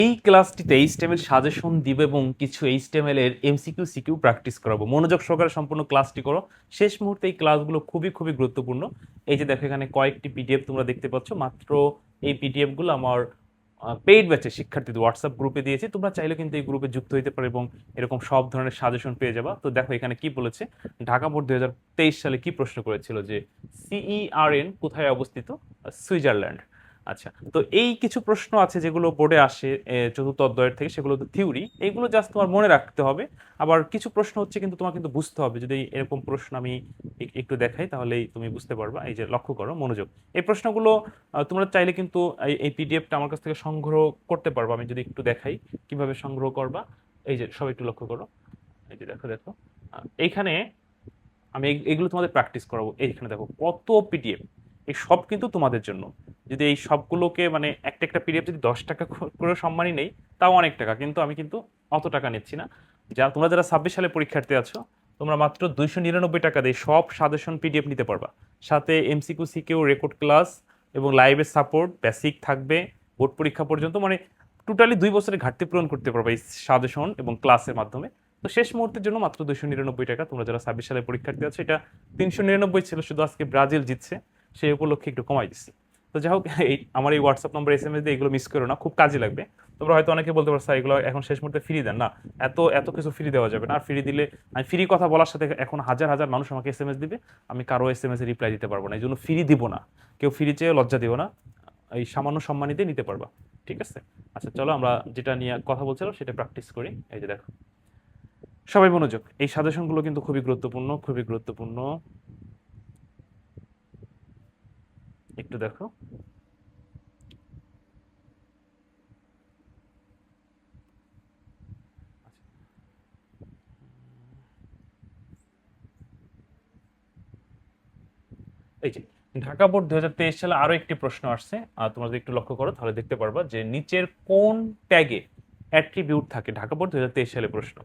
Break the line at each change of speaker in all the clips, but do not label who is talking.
এই ক্লাসটিতে HTML suggestion দিবে এবং কিছু এইচটিএমএল এর এমসিকিউ সিকিউ প্র্যাকটিস করাবো। মনোযোগ সহকারে সম্পূর্ণ ক্লাসটি করো। শেষ মুহূর্তে এই ক্লাসগুলো খুবই খুবই গুরুত্বপূর্ণ। এই যে দেখো এখানে কয়েকটি পিডিএফ তোমরা দেখতে পাচ্ছ। মাত্র এই পিডিএফ গুলো আমার পেইড ব্যাচে শিক্ষার্থীদের হোয়াটসঅ্যাপ গ্রুপে দিয়েছি। তোমরা চাইলে কিন্তু এই গ্রুপে যুক্ত হতে পারো এবং এরকম সব ধরনের সাজেশন পেয়ে যাবা। তো দেখো এখানে কি বলেছে, ঢাকা বোর্ড 2023 সালে কি প্রশ্ন করেছিল যে সিইআরএন কোথায় অবস্থিত? সুইজারল্যান্ড। আচ্ছা, তো এই কিছু প্রশ্ন আছে যেগুলো বোর্ডে আসে চতুর্থ অধ্যায়ের থেকে, সেগুলো তো থিওরি, এইগুলো জাস্ট তোমার মনে রাখতে হবে। আবার কিছু প্রশ্ন হচ্ছে কিন্তু তোমার কিন্তু বুঝতে হবে। যদি এরকম প্রশ্ন আমি একটু দেখাই তাহলেই তুমি বুঝতে পারবা। এই যে লক্ষ্য করো, মনোযোগ। এই প্রশ্নগুলো তোমরা চাইলে কিন্তু এই পিডিএফটা আমার কাছ থেকে সংগ্রহ করতে পারবা। আমি যদি একটু দেখাই কিভাবে সংগ্রহ করবা। এই যে সবাই একটু লক্ষ্য করো, এই যে দেখো দেখো এইখানে আমি এগুলো তোমাদের প্র্যাকটিস করাবো। এইখানে দেখো কত পিডিএফ, এই সব কিন্তু তোমাদের জন্য। যদি এই সবগুলোকে মানে একটা একটা পিডিএফ যদি 10 টাকা করে সম্মানই নেই, তাও অনেক টাকা, কিন্তু আমি কিন্তু অত টাকা নিচ্ছি না। যা তোমরা যারা 26 সালে পরীক্ষার্থী আছো, তোমরা মাত্র 299 টাকা দিয়ে সব সাজেশন পিডিএফ নিতে পারবা। সাথে এমসিকিউ সিকিউ রেকর্ড ক্লাস এবং লাইভের সাপোর্ট বেসিক থাকবে বোর্ড পরীক্ষা পর্যন্ত। মানে টোটালি 2 বছরের ঘাটতি পূরণ করতে পারবা এই সাজেশন এবং ক্লাসের মাধ্যমে। তো শেষ মুহূর্তের জন্য মাত্র 299 টাকা। তোমরা যারা 26 সালের পরীক্ষার্থী আছে, এটা 399 ছিল, শুধু আজকে ব্রাজিল জিতছে সেই উপলক্ষে একটু কমাই দিচ্ছি। তো যাই হোক, এই আমার এই হোয়াটসঅ্যাপ নম্বর এসএমএস দিয়ে এগুলো মিস করো না, খুব কাজে লাগবে। তোমরা হয়তো অনেকে বলতে পারো স্যার এগুলো এখন শেষ মুহূর্তে ফ্রি দেন না। এত এত কিছু ফ্রি দেওয়া যাবে না। আর ফ্রি দিলে আমি ফ্রি কথা বলার সাথে এখন হাজার হাজার মানুষ আমাকে এসএমএস দিবে, আমি কারো এসএমএস এ রিপ্লাই দিতে পারবো না। এই জন্য ফ্রি দিব না, কেউ ফ্রি চেয়ে লজ্জা দিও না। এই সামান্য সম্মানিতে নিতে পারবা, ঠিক আছে? আচ্ছা চলো আমরা যেটা নিয়ে কথা বলছিলাম সেটা প্র্যাকটিস করি। এই যে দেখো সবাই মনোযোগ, এই সাজেশনগুলো কিন্তু খুবই গুরুত্বপূর্ণ, খুবই গুরুত্বপূর্ণ। একটু দেখো, এই যে ঢাকা বোর্ড 2023 সালে আরো একটি প্রশ্ন আসছে। তোমরা যদি একটু লক্ষ্য করো তাহলে দেখতে পারবা যে নিচের কোন ট্যাগে অ্যাট্রিবিউট থাকে। ঢাকা বোর্ড 2023 সালে প্রশ্ন।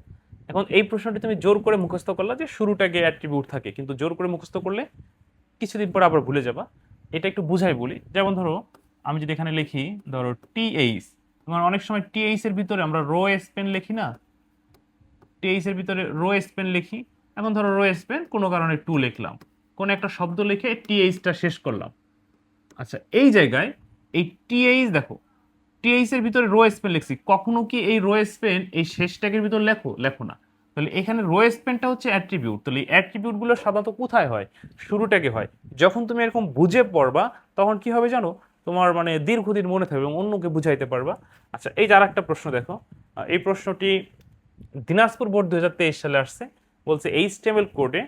এখন এই প্রশ্নটি তুমি জোর করে মুখস্থ করলা যে শুরু ট্যাগে অ্যাট্রিবিউট থাকে, কিন্তু জোর করে মুখস্থ করলে কিছুদিন পর আবার ভুলে যাবা। এটা একটু বুঝাই বলি। যেমন ধরো আমি যদি এখানে লিখি, ধরো টিএইচ, তোমার অনেক সময় টিএইচ এর ভিতরে আমরা রো স্পেন লিখি না, টিএইচ এর ভিতরে রো স্পেন লিখি। এখন ধরো রো স্পেন কোনো কারণে টু লিখলাম, কোন একটা শব্দ লিখে টিএইচটা শেষ করলাম। আচ্ছা, এই জায়গায় এই টিএইচ দেখো, টিএইচ এর ভিতরে রো স্পেন লিখছি, কখনো কি এই রো স্পেন এই শেষ ট্যাগের ভিতর লেখো? লেখো না। তাহলে এখানে রো স্পেনটা হচ্ছে অ্যাট্রিবিউট। তাহলে এই অ্যাট্রিবিউটগুলো সাধারণত কোথায় হয়? শুরু ট্যাগে হয়। যখন তুমি এরকম বুঝে পড়বা তখন কি হবে জানো, তোমার মানে দীর্ঘদিন মনে থাকবে এবং অন্যকে বুঝাইতে পারবা। আচ্ছা, এই যে আরেকটা প্রশ্ন দেখো, এই প্রশ্নটি দিনাজপুর বোর্ড 2023 সালে আসছে। বলছে এইচটিএমএল কোডে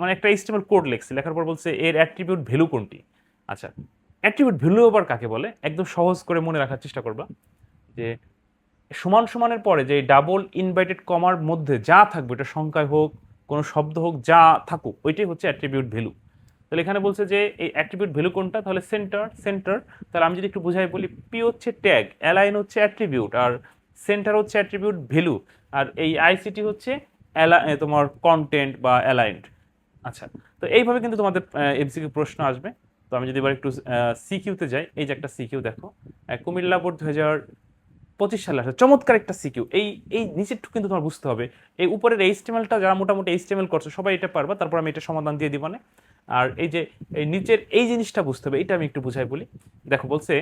মানে একটা এইচটিএমএল কোড লিখছে, লেখার পর বলছে এর অ্যাট্রিবিউট ভ্যালু কোনটি। আচ্ছা, অ্যাট্রিবিউট ভ্যালু আবার কাকে বলে একদম সহজ করে মনে রাখার চেষ্টা করবা। যে সমান সমানের পরে যে ডাবল ইনভার্টেড কমার মধ্যে যা থাকবে, এটা সংখ্যায় হোক কোনো শব্দ হোক যা থাকুক, ওইটাই হচ্ছে অ্যাট্রিবিউট ভ্যালু। তাহলে এখানে বলছে যে এই অ্যাট্রিবিউট ভ্যালু কোনটা, তাহলে সেন্টার সেন্টার। তাহলে আমি যদি একটু বুঝাই বলি, পি হচ্ছে ট্যাগ, অ্যালাইন হচ্ছে অ্যাট্রিবিউট, আর সেন্টার হচ্ছে অ্যাট্রিবিউট ভ্যালু, আর এই আইসিটি হচ্ছে তোমার কন্টেন্ট বা অ্যালাইন্ড। আচ্ছা, তো এইভাবে কিন্তু তোমাদের এমসিকিউ প্রশ্ন আসবে। তো আমি যদি এবার একটু সিকিউতে যাই, এই যে একটা সিকিউ দেখো, কুমিল্লা বোর্ড 2025 সালে আসে চমৎকার একটা সিকিউ। এই এই নিচেরটু কিন্তু তোমার বুঝতে হবে। এই উপরের এইচটিএমএলটা যারা মোটামুটি এইচটিএমএল করছে সবাই এটা পারবা, তারপর আমি এটা সমাধান দিয়ে দিব। আর এই যে এই নিচের এই জিনিসটা বুঝতে হবে, এটা আমি একটু বুঝাই বলি। দেখো বলছে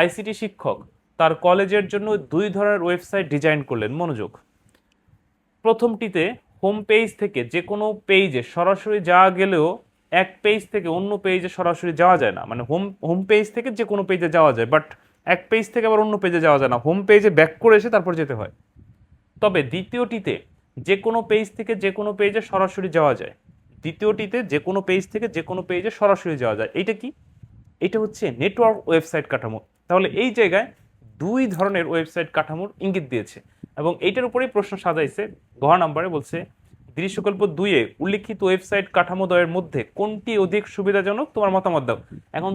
আইসিটি শিক্ষক তার কলেজের জন্য 2 ধরনের ওয়েবসাইট ডিজাইন করলেন। মনোযোগ। প্রথমটিতে হোম পেজ থেকে যে কোনো পেজে সরাসরি যাওয়া গেলেও এক পেজ থেকে অন্য পেজে সরাসরি যাওয়া যায় না। মানে হোম পেজ থেকে যে কোনো পেজে যাওয়া যায়, বাট এক পেজ থেকে আবার অন্য পেজে যাওয়া যায় না, হোম পেজে ব্যাক করে এসে তারপর যেতে হয়। তবে দ্বিতীয়টিতে যে কোনো পেজ থেকে যে কোনো পেজে সরাসরি যাওয়া যায়। দ্বিতীয়টিতে যে কোনো পেজ থেকে যে কোনো পেজে সরাসরি যাওয়া যায়। এইটা কি? এটা হচ্ছে নেটওয়ার্ক ওয়েবসাইট কাঠামো। তাহলে এই জায়গায় 2 ধরনের ওয়েবসাইট কাঠামোর ইঙ্গিত দিয়েছে এবং এইটার উপরেই প্রশ্ন সাজাইছে। ঘ নাম্বারে বলছে দৃশ্যকল্প 2-এ উল্লিখিত ওয়েবসাইট কাঠামোদ্বয়ের মধ্যে কোনটি অধিক সুবিধাজনক, তোমার মতামত দাও। এখন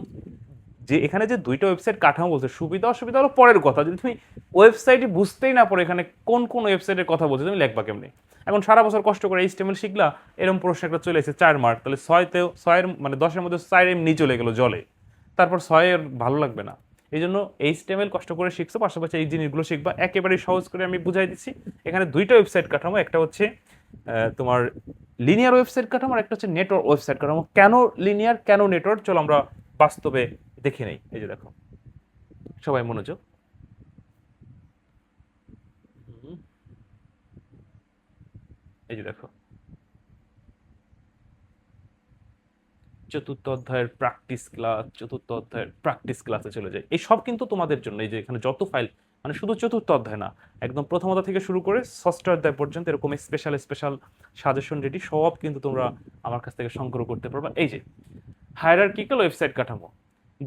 যে এখানে যে 2টা ওয়েবসাইট কাঠামো বলছে, সুবিধা অসুবিধা হলো পরের কথা। যদি তুমি ওয়েবসাইটই বুঝতেই না পারো এখানে কোন কোন ওয়েবসাইটের কথা বলছে, তুমি লিখবা কেমনে? এখন সারা বছর কষ্ট করে এইচটিএমএল শিখলা, এরকম প্রশ্ন একটা চলে এসেছে 4 মার্ক, তাহলে 6-এর মানে 10-এর মধ্যে 4 এমনি চলে গেল জলে। তারপর 6 এর ভালো লাগবে না। এই জন্য HTML কষ্ট করে শিখছো, পাশাপাশি এই জিনিসগুলো শিখবা। একেবারে সহজ করে আমি বুঝাই দিচ্ছি। এখানে দুইটা ওয়েবসাইট কাঠামো, একটা হচ্ছে তোমার লিনিয়ার ওয়েবসাইট কাঠামো, আর একটা হচ্ছে নেটওয়ার্ক ওয়েবসাইট কাঠামো। কেন লিনিয়ার, কেন নেটওয়ার্ক, চলো আমরা বাস্তবে দেখে নেই। এই যে দেখো, সবাই মনোযোগ। এই যে দেখো, চতুর্থ অধ্যায়ের প্র্যাকটিস ক্লাসে চলে যায়। এই সব কিন্তু তোমাদের জন্য। এই যে এখানে যত ফাইল, মানে শুধু চতুর্থ অধ্যায় না, একদম প্রথম অধ্যায় থেকে শুরু করে ষষ্ঠ অধ্যায় পর্যন্ত এরকম স্পেশাল সাজেশন রেডি, সব কিন্তু তোমরা আমার কাছ থেকে সংগ্রহ করতে পারবা। এই যে হায়ারার্কিক্যাল ওয়েবসাইট কাঠামো,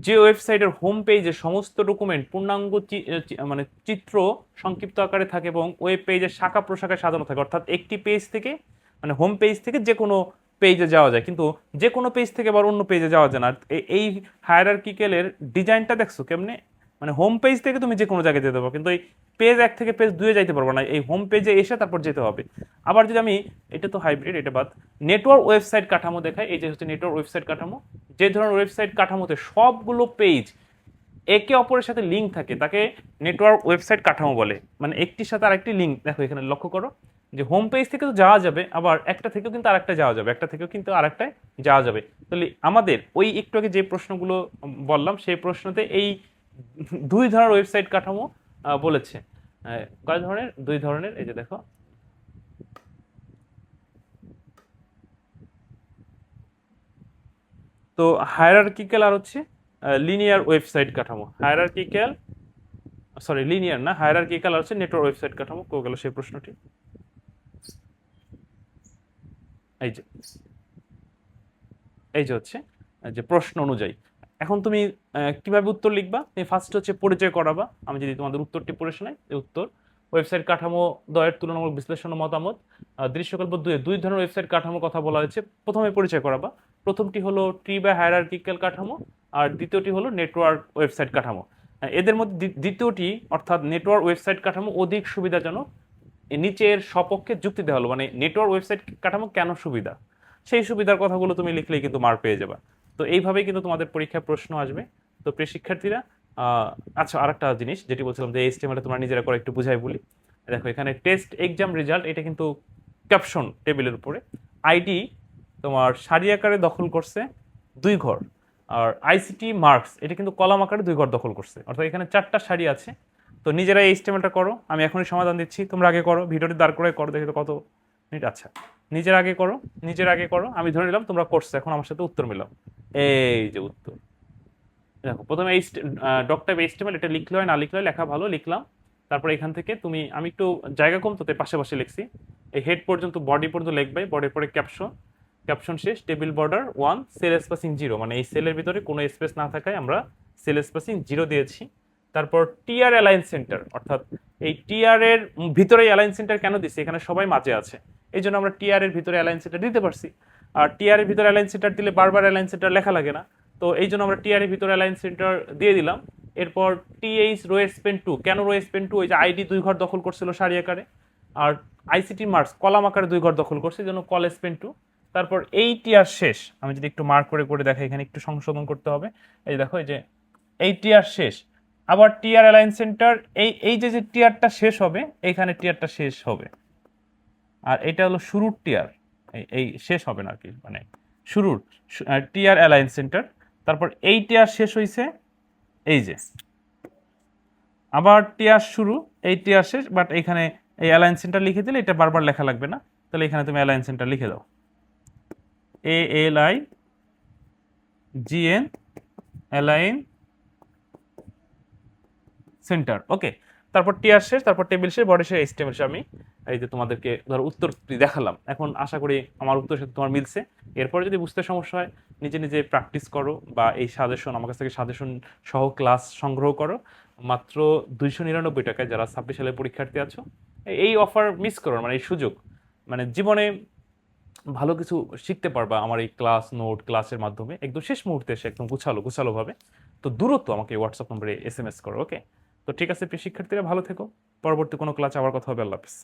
যে ওয়েবসাইটের হোম পেজে সমস্ত ডকুমেন্ট পূর্ণাঙ্গ মানে চিত্র সংক্ষিপ্ত আকারে থাকে এবং ওয়েব পেজের শাখা প্রশাখায় সাজানো থাকে। অর্থাৎ একটি পেজ থেকে, মানে হোম পেজ থেকে যে কোনো পেজে যাওয়া যায়, কিন্তু যে কোনো পেজ থেকে আবার অন্য পেজে যাওয়া যায় না। এই হায়ারার্কিক্যালের ডিজাইনটা দেখছো কেমনে, মানে হোম পেজ থেকে তুমি যে কোনো জায়গায় যেতে পারো, কিন্তু এই পেজ 1 থেকে পেজ 2 যাইতে পারবো না, এই হোম পেজে এসে তারপর যেতে হবে। আবার যদি আমি, এটা তো হাইব্রিড, এটা বাদ, নেটওয়ার্ক ওয়েবসাইট কাঠামো দেখাই। এই যে হচ্ছে নেটওয়ার্ক ওয়েবসাইট কাঠামো, যে ধরনের ওয়েবসাইট কাঠামোতে সবগুলো পেজ একে অপরের সাথে লিঙ্ক থাকে তাকে নেটওয়ার্ক ওয়েবসাইট কাঠামো বলে। মানে একটির সাথে আরেকটি লিঙ্ক, দেখো এখানে লক্ষ্য করো যে হোম পেজ থেকে তো যাওয়া যাবে, আবার একটা থেকেও কিন্তু আরেকটা যাওয়া যাবে, একটা থেকেও কিন্তু আরেকটায় যাওয়া যাবে। তাহলে আমাদের ওই একটু আগে যে প্রশ্নগুলো বললাম সেই প্রশ্নতে এই দুই ধরনের ওয়েবসাইট কাঠামো বলেছে। কয় ধরনের? দুই ধরনের। এই যে দেখো, তো হায়ারার্কিক্যাল আর হচ্ছে লিনিয়ার ওয়েবসাইট কাঠামো। লিনিয়ার না, হায়ারার্কিক্যাল আর হচ্ছে নেটওয়ার্ক ওয়েবসাইট কাঠামো। কো গেল সেই প্রশ্নটি? এই যে, এই যে হচ্ছে যে প্রশ্ন অনুযায়ী। এখন তুমি কিভাবে উত্তর লিখবা? তুমি ফার্স্ট হচ্ছে পরিচয় করাবা। আমি যদি তোমাদের উত্তরটি পড়ে শোনাই, উত্তর: ওয়েবসাইট কাঠামো দ্বয়ের তুলনামূলক বিশ্লেষণ ও মতামত। দৃশ্যকল্প 2 দুই ধরনের ওয়েবসাইট কাঠামো কথা বলা হয়েছে। প্রথমে পরিচয় করাবা। প্রথমটি হলো ট্রি বা হায়ারার্কিক্যাল কাঠামো, আর দ্বিতীয়টি হলো নেটওয়ার্ক ওয়েবসাইট কাঠামো। এদের মধ্যে দ্বিতীয়টি অর্থাৎ নেটওয়ার্ক ওয়েবসাইট কাঠামো অধিক সুবিধাজনক। নিচের সপক্ষে যুক্তি দেওয়া হলো, মানে নেটওয়ার্ক ওয়েবসাইট কাঠামো কেন সুবিধা, সেই সুবিধার কথাগুলো তুমি লিখলেই কিন্তু মার্ক পেয়ে যাবা। তো এইভাবেই কিন্তু তোমাদের পরীক্ষায় প্রশ্ন আসবে। তো প্রিয় শিক্ষার্থীরা, আচ্ছা, আরেকটা জিনিস যেটি বলছিলাম যে HTML তোমরা নিজেরা করে একটু বুঝাই বলি। দেখো এখানে টেস্ট এক্সাম রেজাল্ট, এটা কিন্তু ক্যাপশন টেবিলের উপরে। আইডি তোমার সারি আকারে দখল করছে 2 ঘর, আর ICT মার্কস এটা কিন্তু কলাম আকারে 2 ঘর দখল করছে। অর্থাৎ এখানে 4টা সারি আছে। তো নিজেরা এই HTMLটা করো, আমি এখনই সমাধান দিচ্ছি, তোমরা আগে করো, ভিডিওটি দাঁড় করে করো, দেখি তো কত মিনিট। আচ্ছা, নিজের আগে করো, আমি ধরে নিলাম তোমরা করছো, এখন আমার সাথে উত্তর মিলাও। এই যে উত্তর, দেখো প্রথমে এই ডক টাইপ HTML, এটা লিখলে হয় না লিখলে হয়, লেখা ভালো, লিখলাম। তারপর এখান থেকে তুমি, আমি একটু জায়গা কম তো তাই পাশে লিখছি, এই হেড পর্যন্ত, বডি পর্যন্ত লিখবে, বডির পরে ক্যাপশন শেষ, টেবিল বর্ডার 1, সেল স্পেসিং 0, মানে এই সেলের ভিতরে কোনো স্পেস না থাকায় আমরা সেল স্পেসিং 0 দিয়েছি। তারপর টিআর অ্যালাইন সেন্টার, অর্থাৎ এই টিআর এর ভিতরে অ্যালাইন সেন্টার কেন দিছি, এখানে সবাই মাঝে আছে, এই জন্য আমরা টিআর এর ভিতরে অ্যালাইন সেন্টার দিতে পারছি। আর টিআর এর ভিতরে অ্যালাইন সেন্টার দিলে বারবার অ্যালাইন সেন্টার লেখা লাগে না, তো এই জন্য আমরা টিআর এর ভিতরে অ্যালাইন সেন্টার দিয়ে দিলাম। এরপর টিএইচ রো স্পেন 2, কেন রো স্পেন 2? ওই যে আইডি 2 ঘর দখল করছিল সারি আকারে, আর ICT মার্কস কলাম আকারে 2 ঘর দখল করছে, এই জন্য কল স্পেন 2। তারপর এই টিআর শেষ, আমি যদি একটু মার্ক করে দেখাই, এখানে একটু সংশোধন করতে হবে। এই দেখো, এই যে এই টিআর শেষ, আবার টিআর অ্যালাইন সেন্টার, এই যে টিআরটা শেষ হবে, এইখানে টিআরটা শেষ হবে, আর এটা হলো শুরুর টিআর, এই শেষ হবে না আর কি, মানে শুরুর টিআর অ্যালাইন সেন্টার। তারপর এই টিআর শেষ হয়েছে, এই যে আবার টিআর শুরু, এই টিআর শেষ, বাট এখানে এই অ্যালাইন সেন্টার লিখে দিলে এটা বারবার লেখা লাগবে না, তাহলে এখানে তুমি অ্যালাইন সেন্টার লিখে দাও, ALIGN অ্যালাইন সেন্টার। ওকে, তারপর টিআর শেষ, তারপর টেবিল শেষ, বডি শেষ, HTML শেষ। আমি এই যে তোমাদেরকে ধরো উত্তর দেখালাম, এখন আশা করি আমার উত্তরের সাথে তোমার মিলছে। এরপরে যদি বুঝতে সমস্যা হয়, নিজে প্র্যাকটিস করো, বা এই সাজেশন আমার কাছ থেকে সাজেশন সহ ক্লাস সংগ্রহ করো, মাত্র 299 টাকায়। যারা 26 সালের পরীক্ষার্থী আছো, এই অফার মিস করো, মানে এই সুযোগ, মানে জীবনে ভালো কিছু শিখতে পারবা আমার এই ক্লাসের মাধ্যমে, একদম শেষ মুহূর্তে এসে একদম গুছালো ভাবে। তো দ্রুত আমাকে হোয়াটসঅ্যাপ নম্বরে SMS করো। ওকে, তো ঠিক আছে প্রিয় শিক্ষার্থীরা, ভালো থেকো। পরবর্তী কোনো ক্লাসে আবার কথা হবে। আল্লাহ হাফেজ।